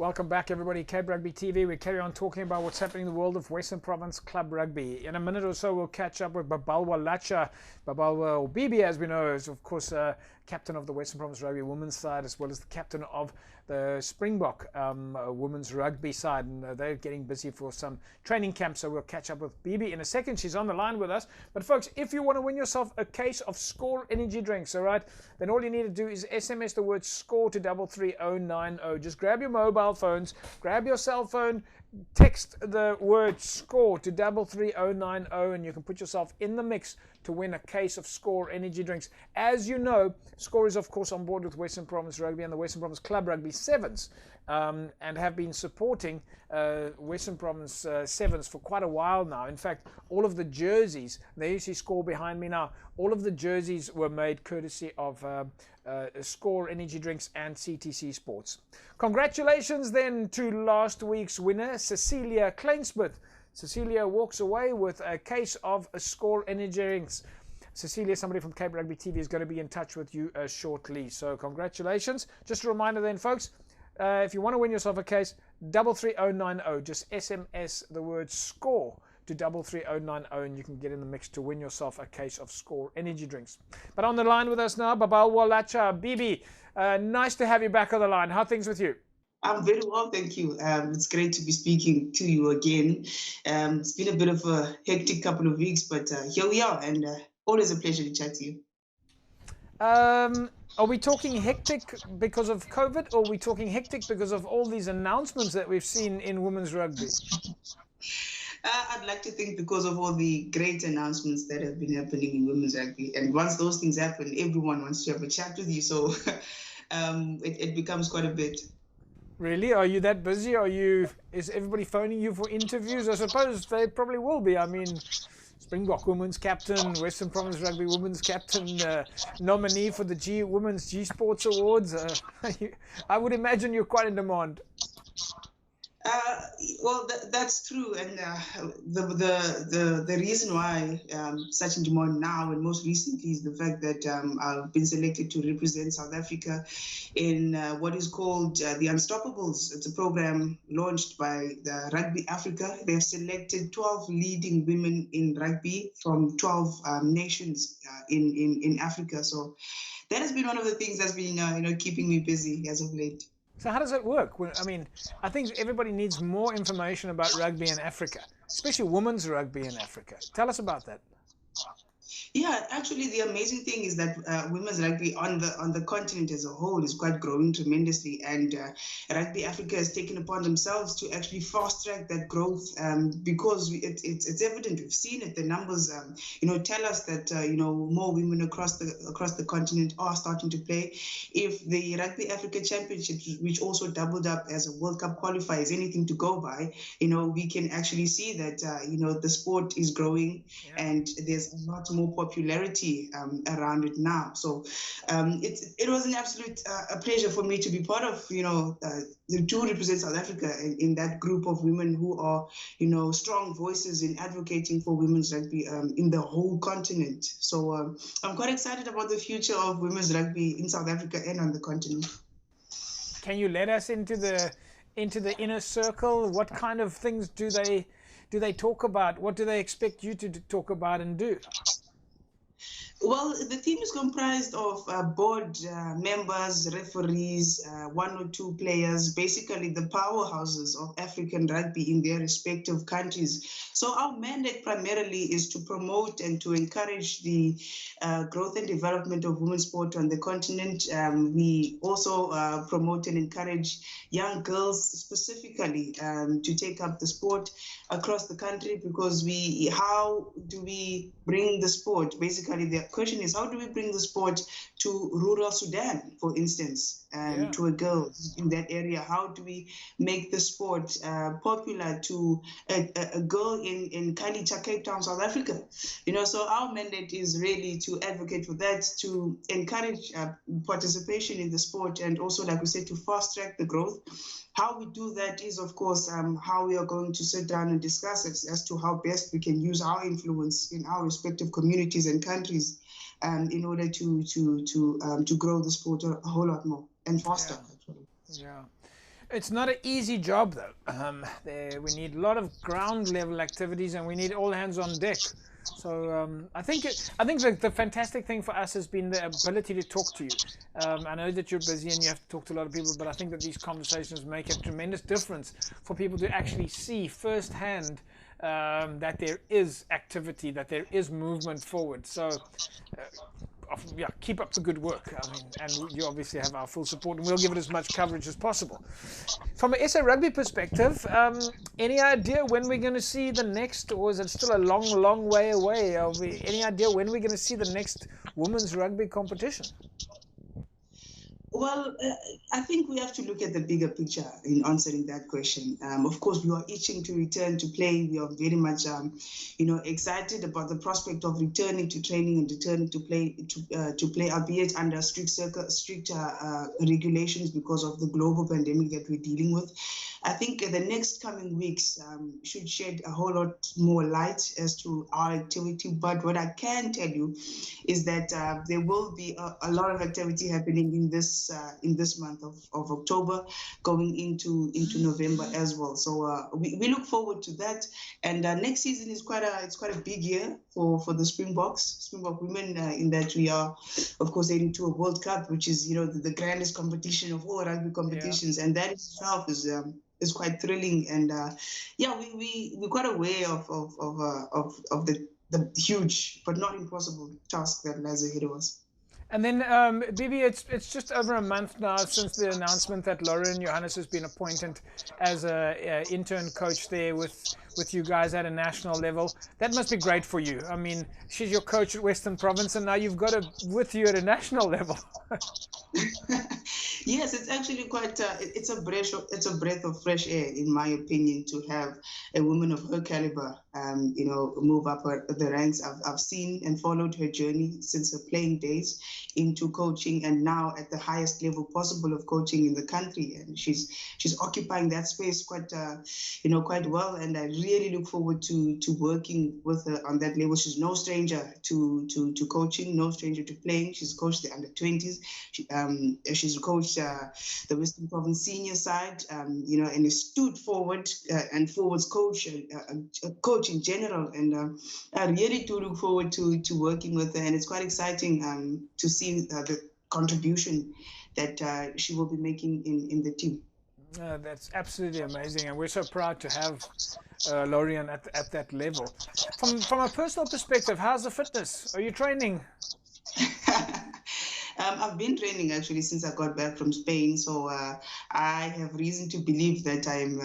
Welcome back, everybody. Cape Rugby TV. We carry on talking about what's happening in the world of Western Province Club Rugby. In a minute or so, we'll catch up with Babalwa Latsha. Babalwa, or BB as we know, is of course captain of the Western Province Rugby women's side, as well as the captain of the Springbok women's rugby side. And they're getting busy for some training camps, so we'll catch up with BB in a second. She's on the line with us. But folks, if you want to win yourself a case of Score energy drinks, all right, then all you need to do is SMS the word SCORE to 33090. Just grab your mobile phones, grab your cell phone, text the word SCORE to 33090, and you can put yourself in the mix to win a case of Score energy drinks. As you know, Score is of course on board with Western Province Rugby and the Western Province Club Rugby Sevens, and have been supporting Western Province Sevens for quite a while now. In fact, all of the jerseys, there you see Score behind me now, all of the jerseys were made courtesy of Score energy drinks and CTC Sports. Congratulations then to last week's winner, Cecilia Kleinsmith. Cecilia walks away with a case of Score energy drinks. Cecilia, somebody from Cape Rugby TV, is going to be in touch with you shortly. So congratulations. Just a reminder then, folks, if you want to win yourself a case, 33090, just SMS the word SCORE to 33090, and you can get in the mix to win yourself a case of Score energy drinks. But on the line with us now, Babalwa Latsha. BB, nice to have you back on the line. How are things with you? I'm very well, thank you. It's great to be speaking to you again. It's been a bit of a hectic couple of weeks, but here we are, and always a pleasure to chat to you. Are we talking hectic because of COVID, or are we talking hectic because of all these announcements that we've seen in women's rugby? I'd like to think because of all the great announcements that have been happening in women's rugby. And once those things happen, everyone wants to have a chat with you. So it becomes quite a bit. Really? Are you that busy? Is everybody phoning you for interviews? I suppose they probably will be. I mean, Springbok women's captain, Western Province Rugby women's captain, nominee for the Women's G Sports Awards. I would imagine you're quite in demand. Well, that's true, and the reason why such in demand now and most recently is the fact that I've been selected to represent South Africa in what is called the Unstoppables. It's a program launched by the Rugby Africa. They've selected 12 leading women in rugby from 12 nations in Africa. So that has been one of the things that's been keeping me busy as of late. So how does that work? I mean, I think everybody needs more information about rugby in Africa, especially women's rugby in Africa. Tell us about that. Yeah, actually, the amazing thing is that women's rugby on the continent as a whole is quite growing tremendously, and Rugby Africa has taken upon themselves to actually fast track that growth because it's evident. We've seen it. The numbers, tell us that more women across the continent are starting to play. If the Rugby Africa Championships, which also doubled up as a World Cup qualifier, is anything to go by, we can actually see that the sport is growing, and there's a lot more popularity around it now. So it was an absolute a pleasure for me to be part of, to represent South Africa in that group of women who are, strong voices in advocating for women's rugby in the whole continent. So I'm quite excited about the future of women's rugby in South Africa and on the continent. Can you let us into the inner circle? What kind of things do they talk about? What do they expect you to talk about and do? Well, the team is comprised of board members, referees, one or two players, basically the powerhouses of African rugby in their respective countries. So our mandate primarily is to promote and to encourage the growth and development of women's sport on the continent. We also promote and encourage young girls specifically to take up the sport across the country, because how do we bring the sport? Basically, the question is, how do we bring the sport to rural Sudan, for instance, to a girl in that area? How do we make the sport popular to a girl in Kalicha, Cape Town, South Africa? So our mandate is really to advocate for that, to encourage participation in the sport, and also, like we said, to fast track the growth. How we do that is, of course, how we are going to sit down and discuss it as to how best we can use our influence in our respective communities and countries in order to grow the sport a whole lot more and faster. Yeah. It's not an easy job though. We need a lot of ground level activities, and we need all hands on deck. So I think the fantastic thing for us has been the ability to talk to you. I know that you're busy and you have to talk to a lot of people, but I think that these conversations make a tremendous difference for people to actually see firsthand that there is activity, that there is movement forward. So yeah, keep up the good work. I mean, and you obviously have our full support, and we'll give it as much coverage as possible. From an SA Rugby perspective, any idea when we're going to see the next, or is it still a long, long way away? Any idea when we're going to see the next women's rugby competition? Well, I think we have to look at the bigger picture in answering that question. Of course, we are itching to return to play. We are very much, excited about the prospect of returning to training and returning to play, albeit under strict regulations because of the global pandemic that we're dealing with. I think the next coming weeks should shed a whole lot more light as to our activity. But what I can tell you is that there will be a lot of activity happening in this month of October, going into November as well. So we look forward to that. And next season is quite a big year for the Springbok women, in that we are, of course, heading to a World Cup, which is the grandest competition of all rugby competitions, and that itself is quite thrilling. And we're quite aware of the huge but not impossible task that lies ahead of us. And then, Bibi, it's just over a month now since the announcement that Lauren Johannes has been appointed as an intern coach there with you guys at a national level. That must be great for you. I mean, she's your coach at Western Province, and now you've got her with you at a national level. Yes, it's actually quite. It's a breath of fresh air, in my opinion, to have a woman of her caliber, move up the ranks. I've seen and followed her journey since her playing days into coaching, and now at the highest level possible of coaching in the country. And she's occupying that space quite well. And I really look forward to working with her on that level. She's no stranger to coaching, no stranger to playing. She's coached the under-20s. She's coached the Western Province senior side, and has stood forward and forwards coach, a coach in general. And I really do look forward to working with her, and it's quite exciting to see the contribution that she will be making in the team. That's absolutely amazing, and we're so proud to have Lorian at that level. From a personal perspective, how's the fitness? Are you training? I've been training actually since I got back from Spain, so I have reason to believe that I'm,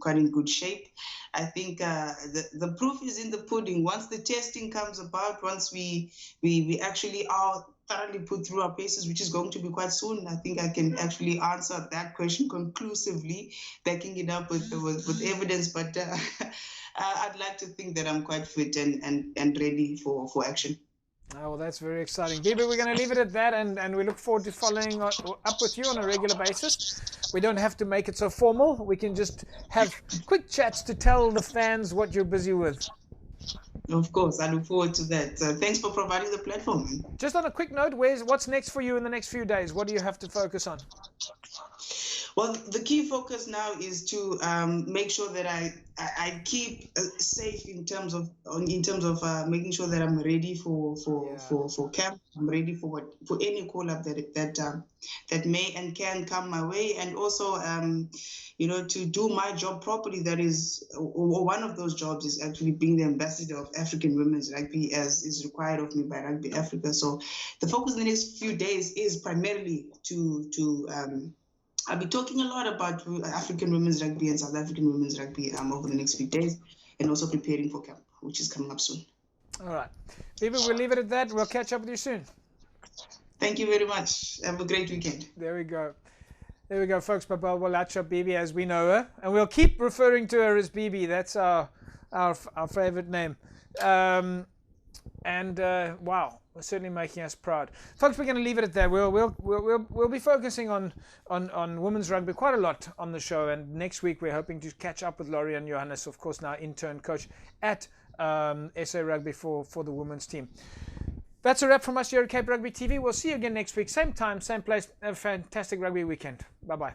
quite in good shape. I think the proof is in the pudding. Once the testing comes about, once we actually are thoroughly put through our paces, which is going to be quite soon, I think I can actually answer that question conclusively, backing it up with evidence. But I'd like to think that I'm quite fit and ready for action. Oh, well, that's very exciting. Bibi, we're going to leave it at that, and we look forward to following up with you on a regular basis. We don't have to make it so formal. We can just have quick chats to tell the fans what you're busy with. Of course, I look forward to that. Thanks for providing the platform. Just on a quick note, what's next for you in the next few days? What do you have to focus on? Well, the key focus now is to make sure that I keep safe in terms of making sure that I'm ready for camp. I'm ready for any call up that may and can come my way, and also to do my job properly. That is, or one of those jobs is actually being the ambassador of African women's rugby, as is required of me by Rugby Africa. So the focus in the next few days is primarily to I'll be talking a lot about African women's rugby and South African women's rugby over the next few days, and also preparing for camp, which is coming up soon. All right. Bibi, we'll leave it at that. We'll catch up with you soon. Thank you very much. Have a great weekend. There we go. There we go, folks. Babalwa Latsha, Bibi, as we know her. And we'll keep referring to her as Bibi. That's our favorite name. Wow, certainly making us proud, folks. We're going to leave it at that. We'll be focusing on women's rugby quite a lot on the show, and next week we're hoping to catch up with Laurie and Johannes, of course, now intern coach at SA Rugby for the women's team. That's a wrap from us here at Cape Rugby TV. We'll see you again next week, same time, same place. Have a fantastic rugby weekend. Bye bye.